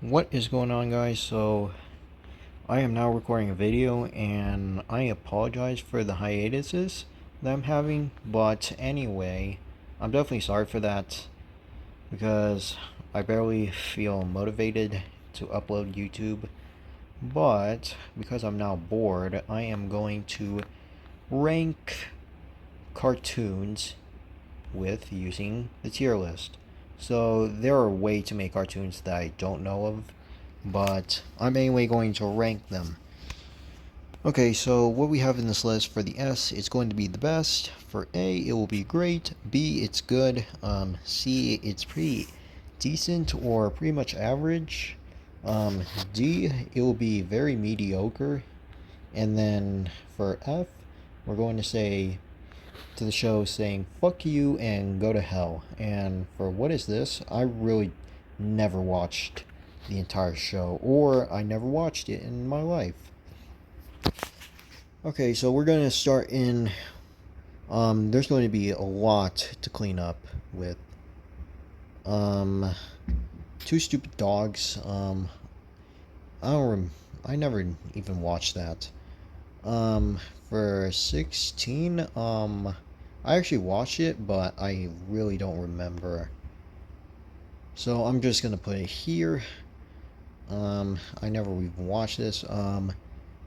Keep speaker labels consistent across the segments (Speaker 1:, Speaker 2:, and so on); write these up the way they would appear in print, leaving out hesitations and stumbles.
Speaker 1: What is going on, guys? So I am now recording a video and I apologize for the hiatuses that I'm having, but anyway, I'm definitely sorry for that because I barely feel motivated to upload YouTube. But because I'm now bored, I am going to rank cartoons with using the tier list. So there are ways to make cartoons that I don't know of, but I'm anyway going to rank them. Okay, so what we have in this list for the S, it's going to be the best. For A, it will be great. B, it's good. C, it's pretty decent or pretty much average. D, it will be very mediocre. And then for F, we're going to say to the show saying fuck you and go to hell. And for what is this, I really never watched the entire show, or I never watched it in my life. Okay, so we're gonna start in. There's going to be a lot to clean up with. Um, Two Stupid Dogs. I don't. I never even watched that. For 16. I actually watched it, but I really don't remember. So I'm just gonna put it here. I never even watched this.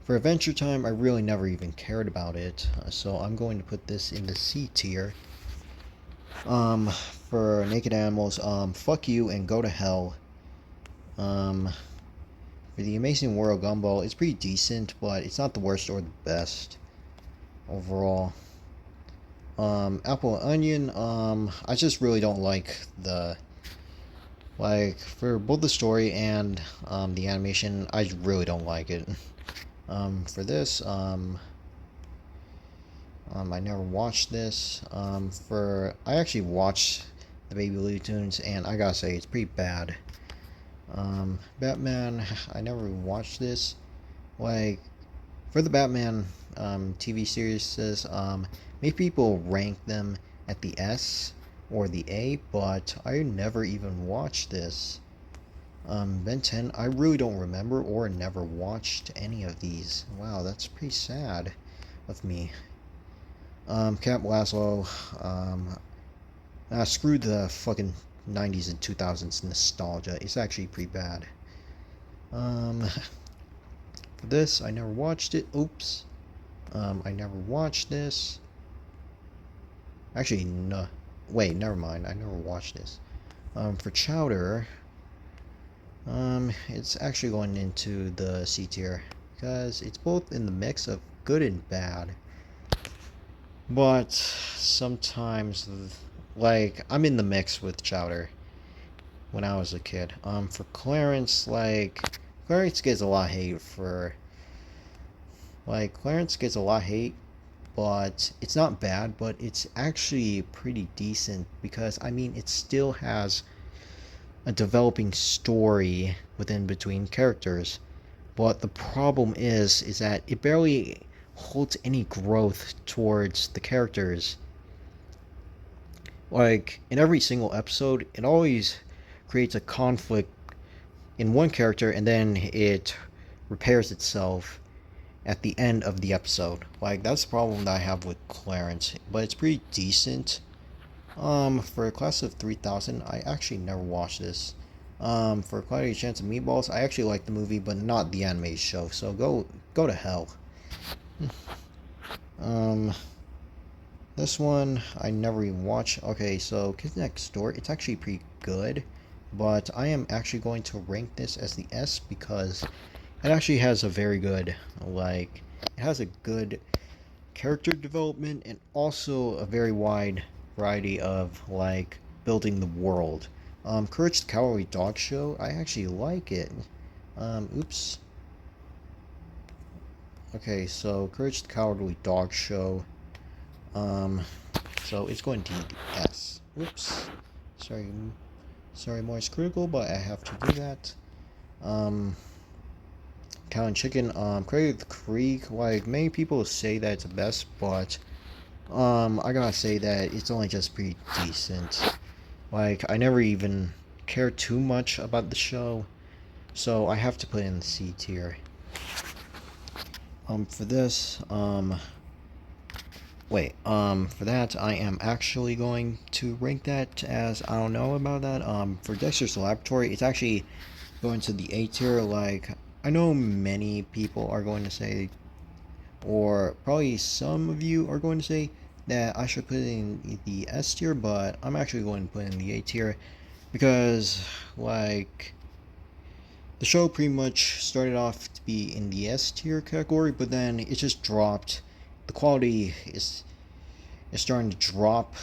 Speaker 1: For Adventure Time, I really never even cared about it, so I'm going to put this in the C tier. For Naked Animals, fuck you and go to hell. For The Amazing World Gumball, it's pretty decent, but it's not the worst or the best overall. Apple and Onion, I just really don't like for both the story and the animation, I really don't like it. For this, I never watched this. I actually watched the Baby Looney Tunes, and I gotta say, it's pretty bad. Batman, I never watched this. Like, for the Batman TV series, maybe people rank them at the S or the A, but I never even watched this. Ben 10, I really don't remember or never watched any of these. Wow, that's pretty sad of me. Camp Laszlo, screw the fucking 90s and 2000s nostalgia. It's actually pretty bad. For this, I never watched it. Oops. I never watched this. Actually, no. Wait, never mind. I never watched this. For Chowder, it's actually going into the C tier because it's both in the mix of good and bad. But sometimes, I'm in the mix with Chowder when I was a kid. For Clarence, Clarence gets a lot of hate Clarence gets a lot of hate, but it's not bad, but it's actually pretty decent because, I mean, it still has a developing story within between characters. But the problem is that it barely holds any growth towards the characters. Like, in every single episode, it always creates a conflict in one character and then it repairs itself at the end of the episode. Like, that's the problem that I have with Clarence, but it's pretty decent. For a Class of 3000, I actually never watched this. For Cloudy Chance of Meatballs, I actually like the movie, but not the anime show, so go to hell. um, this one, I never even watched. Okay, so Kids Next Door, it's actually pretty good, but I am actually going to rank this as the S because it actually has a very good, it has a good character development and also a very wide variety of, building the world. Courage the Cowardly Dog Show, I actually like it. Oops. Okay, so Courage the Cowardly Dog Show. So it's going to be the S. Oops. Sorry, Moist Critical, but I have to do that. Cow and Chicken, Craig the Creek, many people say that it's the best, but, I gotta say that it's only just pretty decent. I never even cared too much about the show. So I have to put in the C tier. For this, for that, I am actually going to rank that as, I don't know about that. For Dexter's Laboratory, it's actually going to the A tier. Like, I know many people are going to say, or probably some of you are going to say, that I should put it in the S tier, but I'm actually going to put it in the A tier because, like, the show pretty much started off to be in the S tier category, but then it just dropped. The quality is starting to drop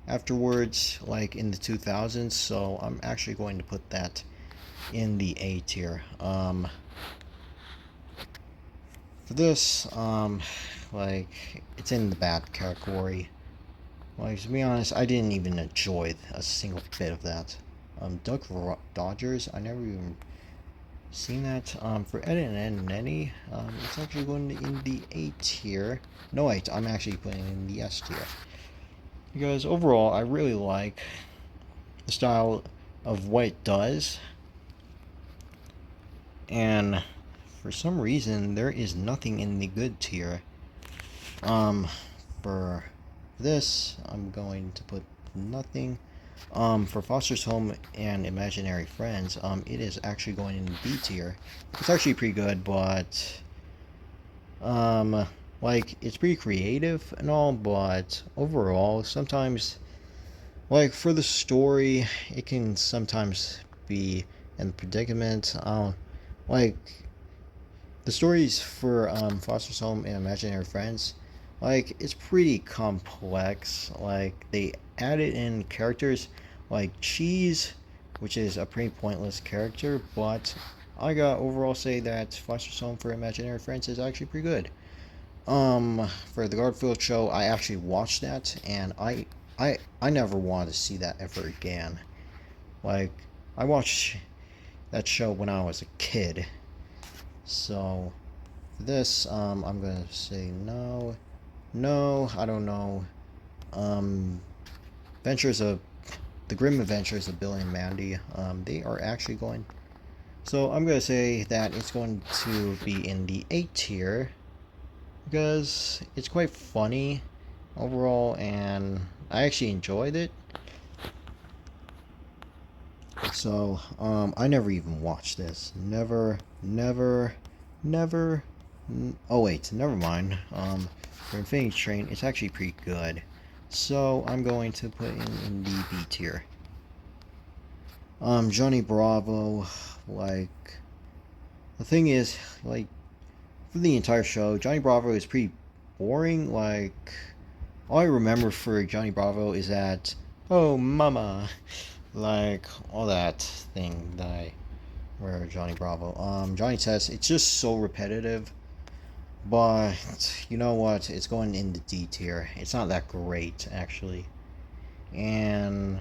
Speaker 1: afterwards, like in the 2000s. So I'm actually going to put that in the A tier. For this, like it's in the bad category. Like, to be honest, I didn't even enjoy a single bit of that. Duck Dodgers, I never even seen that. For Ed and Nenny, it's actually going in the A tier. No, wait, I'm actually putting it in the S tier. Because overall, I really like the style of what it does. And for some reason, there is nothing in the good tier. For this, I'm going to put nothing. For Foster's Home and Imaginary Friends, it is actually going in B tier. It's actually pretty good, but like it's pretty creative and all, but overall, sometimes, like for the story, it can sometimes be in the predicament. Like the stories for Foster's Home and Imaginary Friends, like it's pretty complex. Like they added in characters like Cheese, which is a pretty pointless character, but I gotta overall say that Foster's Home for Imaginary Friends is actually pretty good. For the Garfield show, I actually watched that, and I never wanted to see that ever again. Like I watched that show when I was a kid, so for this, I'm gonna say no. No, I don't know. Um, Adventures of the Grim Adventures of Billy and Mandy. They are actually going. So I'm gonna say that it's going to be in the A tier because it's quite funny overall, and I actually enjoyed it. So I never even watched this. Never. Oh wait, never mind. For Infinity Train, it's actually pretty good. So I'm going to put in the B tier. Johnny Bravo, like the thing is, like for the entire show, Johnny Bravo is pretty boring. Like all I remember for Johnny Bravo is that, oh mama, like all that thing that I where Johnny Bravo. Johnny Test, it's just so repetitive. But you know what? It's going in the D tier. It's not that great actually. And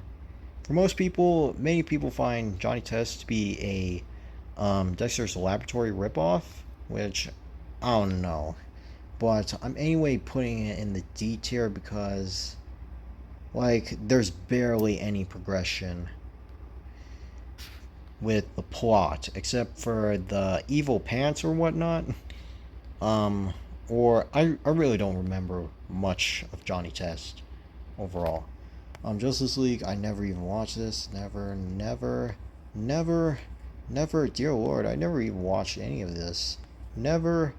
Speaker 1: for most people, many people find Johnny Test to be a Dexter's Laboratory ripoff, which I don't know. But I'm anyway putting it in the D tier because like there's barely any progression with the plot except for the evil pants or whatnot. Um, or I really don't remember much of Johnny Test overall. Justice League, I never even watched this. Never. Dear Lord, I never even watched any of this. Never.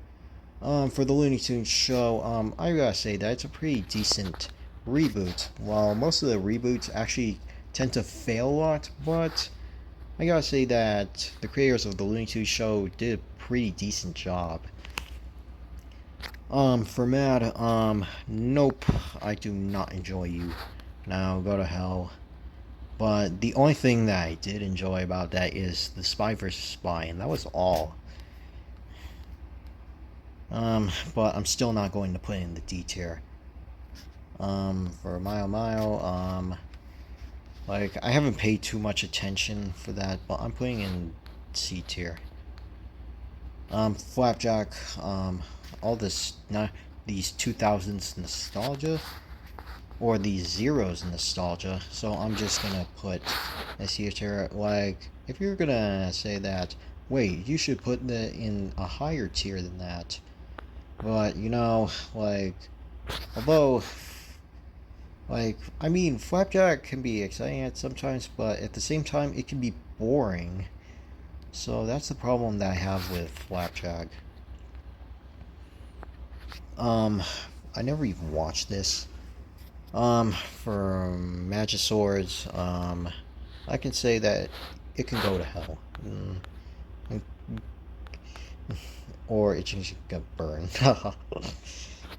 Speaker 1: For the Looney Tunes show, I gotta say that it's a pretty decent reboot. While most of the reboots actually tend to fail a lot, but I gotta say that the creators of the Looney Tunes show did a pretty decent job. For Mad, nope, I do not enjoy you. Now go to hell. But the only thing that I did enjoy about that is the Spy vs. Spy, and that was all. But I'm still not going to put in the D tier. For Mile Mile, like, I haven't paid too much attention for that, but I'm putting in C tier. Flapjack, all this, these 2000s nostalgia, or these zeros nostalgia, so I'm just gonna put a C tier. Like, if you're gonna say that wait, you should put that in a higher tier than that. But, you know, like, although, like, I mean, Flapjack can be exciting at sometimes, but at the same time, it can be boring. So that's the problem that I have with Flapjack. I never even watched this. For Magiswords, I can say that it can go to hell. Or it can get burned.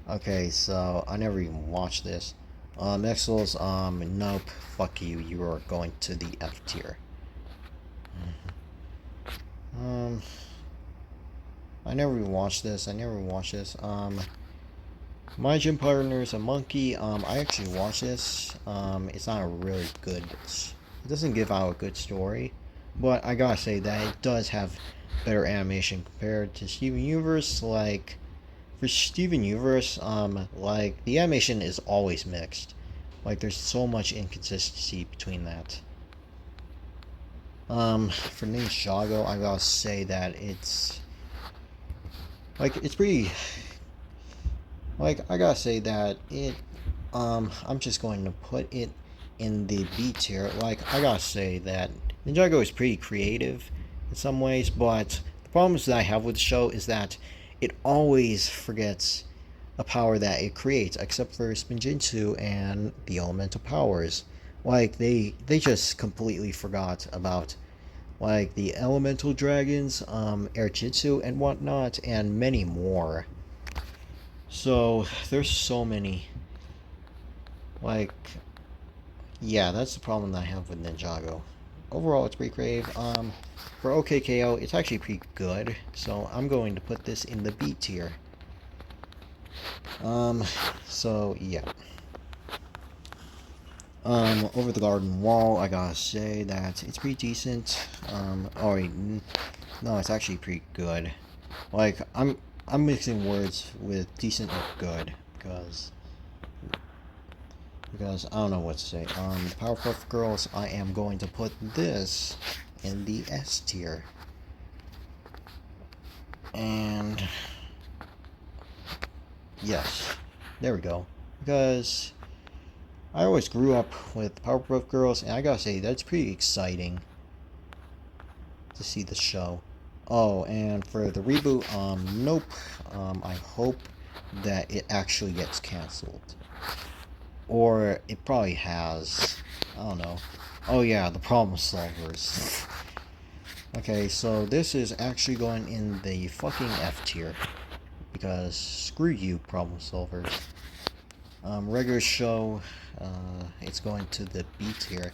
Speaker 1: Okay, so I never even watched this. Exels, nope, fuck you, you are going to the F tier. I never even watched this, My Gym Partner's a Monkey, I actually watched this, it's not a really good, it doesn't give out a good story, but I gotta say that it does have better animation compared to Steven Universe. Like, for Steven Universe, like, the animation is always mixed. Like, there's so much inconsistency between that. For Ninjago, I gotta say that it's, like, it's pretty, like, I gotta say that it, I'm just going to put it in the B tier. Like, I gotta say that Ninjago is pretty creative in some ways, but the problems that I have with the show is that it always forgets a power that it creates, except for Spinjitzu and the elemental powers. Like, they just completely forgot about, like, the elemental dragons, air jitsu and whatnot, and many more. So there's so many. Like, yeah, that's the problem that I have with Ninjago. Overall, it's pretty creative. For OKKO, it's actually pretty good. So I'm going to put this in the B tier. So yeah. Over the Garden Wall, I gotta say that it's pretty decent. Oh wait, no, it's actually pretty good. Like, I'm mixing words with decent and good because I don't know what to say. Powerpuff Girls, I am going to put this in the S tier. And yes, there we go. Because I always grew up with Powerpuff Girls, and I gotta say, that's pretty exciting to see the show. Oh, and for the reboot, nope. I hope that it actually gets canceled. Or it probably has. I don't know. Oh yeah, the problem solvers. Okay, so this is actually going in the fucking F tier. Because screw you, problem solvers. Regular show, it's going to the B tier.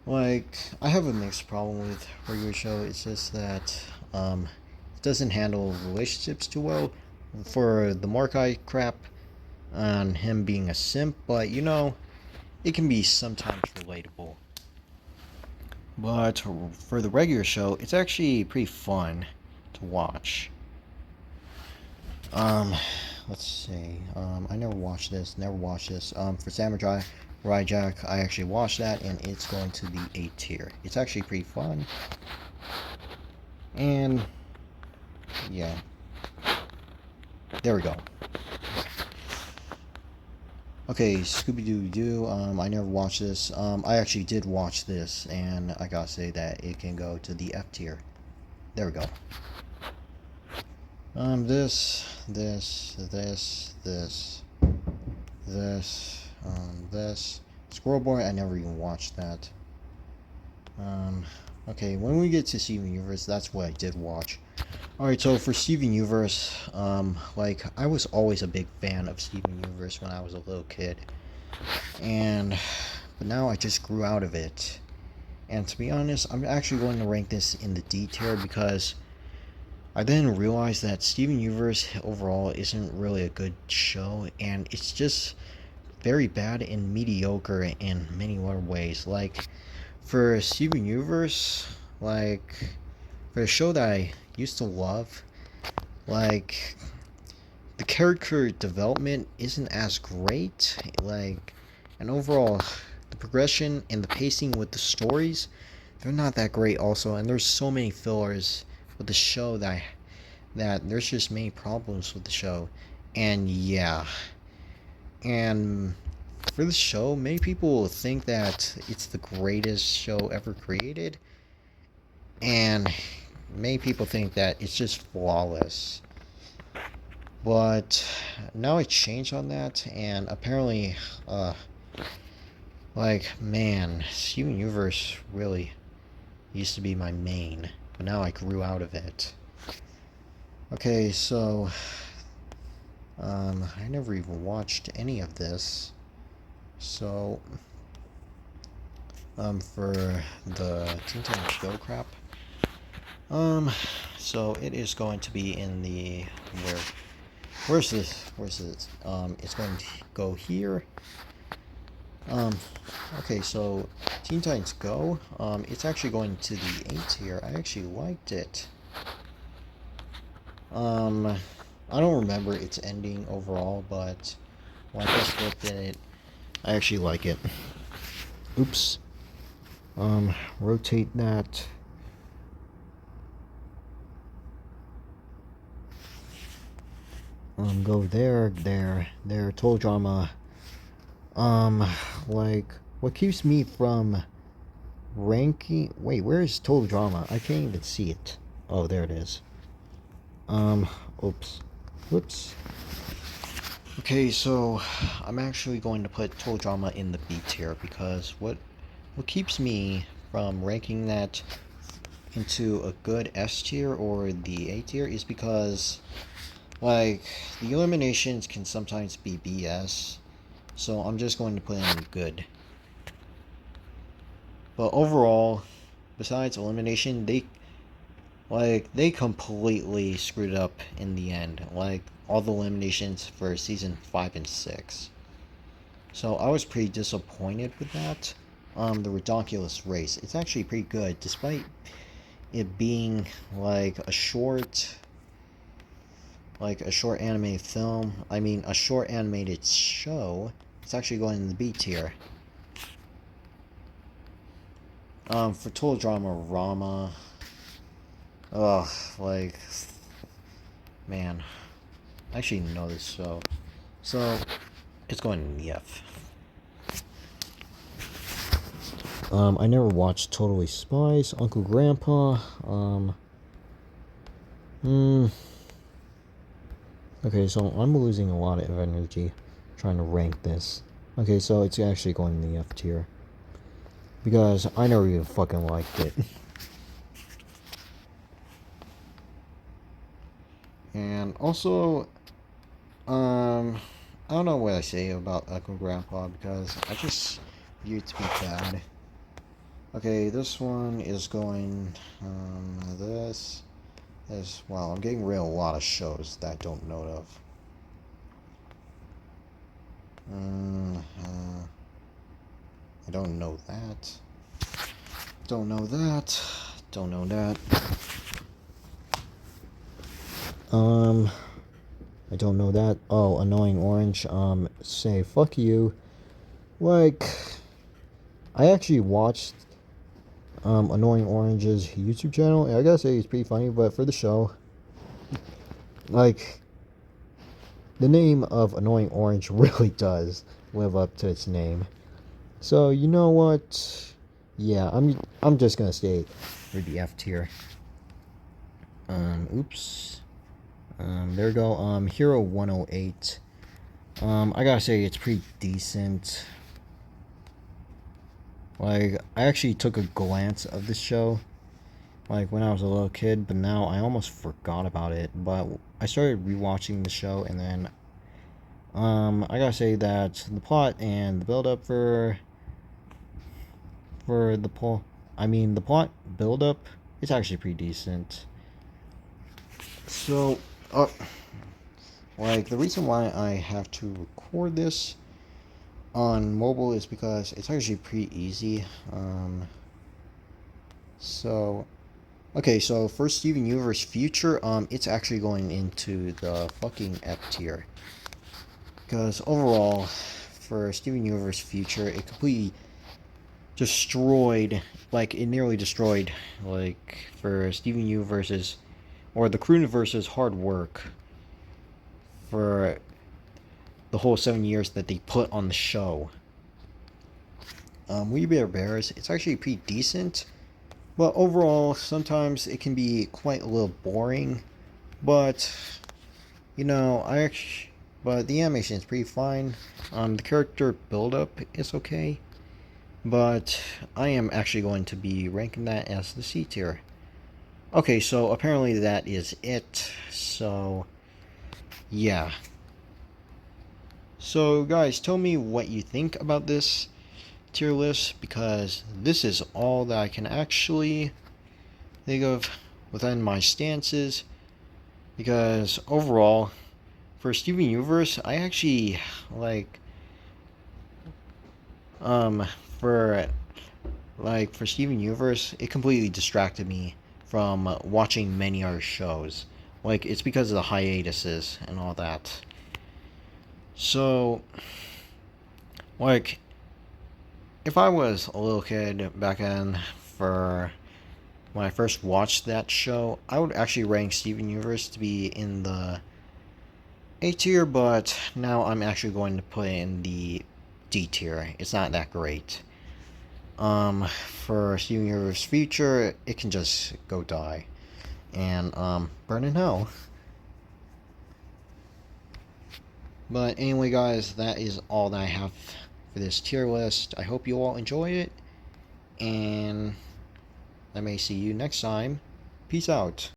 Speaker 1: Like, I have a mixed problem with regular show. It's just that, it doesn't handle relationships too well. For the Markai crap on him being a simp, but you know, it can be sometimes relatable. But for the regular show, it's actually pretty fun to watch. Let's see. I never watched this. For Samurai Jack, I actually watched that, and it's going to the A tier. It's actually pretty fun. And yeah, there we go. Okay, Scooby-Doo. I never watched this. I actually did watch this, and I gotta say that it can go to the F tier. There we go. This. Squirrel Boy, I never even watched that. Okay, when we get to Steven Universe, that's what I did watch. Alright, so for Steven Universe, like, I was always a big fan of Steven Universe when I was a little kid. But now I just grew out of it. And to be honest, I'm actually going to rank this in the D tier because I then realized that Steven Universe overall isn't really a good show, and it's just very bad and mediocre in many other ways. Like, for Steven Universe, like, for a show that I used to love, like, the character development isn't as great, like, and overall, the progression and the pacing with the stories they're not that great also, and there's so many fillers with the show that there's just many problems with the show. And yeah, and for the show, many people think that it's the greatest show ever created, and many people think that it's just flawless. But now I changed on that, and apparently, man, Steven Universe really used to be my main, but now I grew out of it. Okay, so, I never even watched any of this, so, for the Teen Titans Go crap, so it is going to be in the, where's this, it's going to go here. Okay, so Teen Titans Go, it's actually going to the A tier. I actually liked it. I don't remember its ending overall, but when I just looked at it, I actually like it. Oops. Rotate that. Go there, Total Drama. What keeps me from ranking... Wait, where is Total Drama? I can't even see it. Oh, there it is. Oops. Whoops. Okay, so I'm actually going to put Total Drama in the B tier because what keeps me from ranking that into a good S tier or the A tier is because, the eliminations can sometimes be BS, so I'm just going to put in good. But overall, besides elimination, they completely screwed up in the end. All the eliminations for season 5 and 6. So I was pretty disappointed with that. The Redonkulous Race. It's actually pretty good, despite it being a short anime film. I mean, a short animated show. It's actually going in the B tier. For Total Drama Rama. Ugh, man. I actually know this show. So, it's going in the F. I never watched Totally Spies, Uncle Grandpa, Okay, so I'm losing a lot of energy trying to rank this. Okay, so it's actually going in the F tier. Because I never even fucking liked it. And also, I don't know what I say about Uncle Grandpa because I just view it to be bad. Okay, this one is going, this, wow, I'm getting rid of a lot of shows that I don't know of. I don't know that. Don't know that. Don't know that. I don't know that. Oh, Annoying Orange, say fuck you. I actually watched, Annoying Orange's YouTube channel, and I gotta say it's pretty funny, but for the show, the name of Annoying Orange really does live up to its name. So, you know what? Yeah, I'm just gonna stay for the F tier. Oops. There we go. Hero 108. I gotta say it's pretty decent. I actually took a glance of the show, when I was a little kid, but now I almost forgot about it. But I started rewatching the show, and then, I gotta say that the plot and the build-up the plot build-up, it's actually pretty decent. So, the reason why I have to record this on mobile is because it's actually pretty easy. Okay, so for Steven Universe Future, it's actually going into the fucking F tier. Because overall, for Steven Universe Future, it completely destroyed, like it nearly destroyed, like for Steven Universe's or the Crewniverse's hard work for the whole 7 years that they put on the show. We Bear Bears, it's actually pretty decent, but overall, sometimes it can be quite a little boring. But but the animation is pretty fine. The character build-up is okay, but I am actually going to be ranking that as the C tier. Okay, so apparently that is it. So, yeah. So, guys, tell me what you think about this tier list, because this is all that I can actually think of within my stances. Because overall, for Steven Universe, I actually like um for for Steven Universe, it completely distracted me from watching many other shows. Like it's because of the hiatuses and all that. So, like, if I was a little kid back then, for when I first watched that show, I would actually rank Steven Universe to be in the A tier, but now I'm actually going to put it in the D tier. It's not that great. For Steven Universe Future, it can just go die and burn in hell. But anyway, guys, that is all that I have for this tier list. I hope you all enjoy it, and I may see you next time. Peace out.